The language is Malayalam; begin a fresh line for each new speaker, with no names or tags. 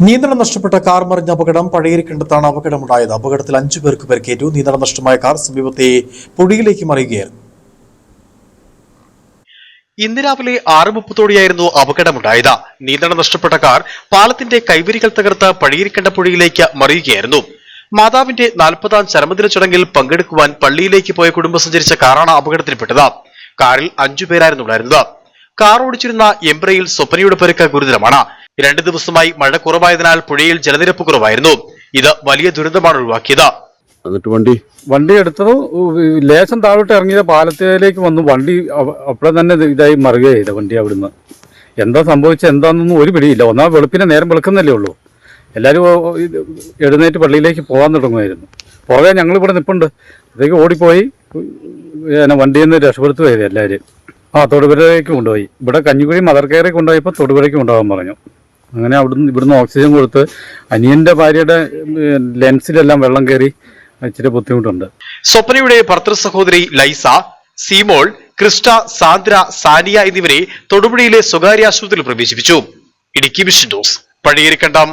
നിയന്ത്രണം നഷ്ടപ്പെട്ട കാർ മറിഞ്ഞ അപകടം പഴയരിക്കണ്ടത്താണ് അപകടമുണ്ടായത്. അപകടത്തിൽ 5 പേർക്ക് പരിക്കേറ്റു. നിയന്ത്രണം നഷ്ടമായ കാർ സമീപത്തെ പുഴയിലേക്ക് മറിയുകയായിരുന്നു.
ഇന്ന് രാവിലെ 6:30 അപകടമുണ്ടായത്. നിയന്ത്രണം നഷ്ടപ്പെട്ട കാർ പാലത്തിന്റെ കൈവരികൾ തകർത്ത് പഴയരിക്കണ്ട പുഴയിലേക്ക് മറിയുകയായിരുന്നു. മാതാവിന്റെ 40ാം ചരമദിന ചടങ്ങിൽ പങ്കെടുക്കുവാൻ പള്ളിയിലേക്ക് പോയ കുടുംബം സഞ്ചരിച്ച കാറാണ് അപകടത്തിൽപ്പെട്ടത്. കാറിൽ 5 പേരായിരുന്നു ഉണ്ടായിരുന്നത്. കാർ ഓടിച്ചിരുന്ന എംബ്രയിൽ സ്വപ്നയുടെ പരിക്ക് ഗുരുതരമാണ്. 2 ദിവസമായി മഴ കുറവായതിനാൽ പുഴയിൽ ജലനിരപ്പ് കുറവായിരുന്നു. ഇത് വലിയ ദുരന്തമാണ് ഒഴിവാക്കിയത്.
വണ്ടി എടുത്തത് ലേശം താഴോട്ട് ഇറങ്ങിയത് പാലത്തിലേക്ക് വന്നു. വണ്ടി അവിടെ തന്നെ ഇതായി മറുകയ ചെയ്ത വണ്ടി. അവിടുന്ന് എന്താ സംഭവിച്ചത് എന്താണെന്നൊന്നും ഒരു പിടിയില്ല. ഒന്നാം വെളുപ്പിനെ നേരം വെളുക്കുന്നല്ലേ ഉള്ളൂ. എല്ലാവരും എഴുന്നേറ്റ് പള്ളിയിലേക്ക് പോകാൻ തുടങ്ങുമായിരുന്നു. പുറകെ ഞങ്ങൾ ഇവിടെ നിൽപ്പുണ്ട്. അതേക്ക് ഓടിപ്പോയി വണ്ടിയിൽ നിന്ന് രക്ഷപ്പെടുത്തുകയായിരുന്നു എല്ലാവരും. തൊടുപുഴയ്ക്ക് കൊണ്ടുപോയി. ഇവിടെ കഞ്ഞിക്കുഴി മദർ കെയറിൽ കൊണ്ടുപോയപ്പോൾ തൊടുപുഴയ്ക്ക് കൊണ്ടുപോകാൻ പറഞ്ഞു. അങ്ങനെ ഇവിടുന്ന് ഓക്സിജൻ കൊടുത്ത് അനിയന്റെ ഭാര്യയുടെ ലെൻസിലെല്ലാം വെള്ളം കയറി ഇച്ചിരി ബുദ്ധിമുട്ടുണ്ട്.
സ്വപ്നയുടെ ഭർത്തൃ സഹോദരി ലൈസ, സീമോൾ, ക്രിസ്റ്റ, സാന്ദ്ര, സാനിയ എന്നിവരെ തൊടുപുഴയിലെ സ്വകാര്യ ആശുപത്രിയിൽ പ്രവേശിപ്പിച്ചു. Idukki vision news, Pazhayarikkandam.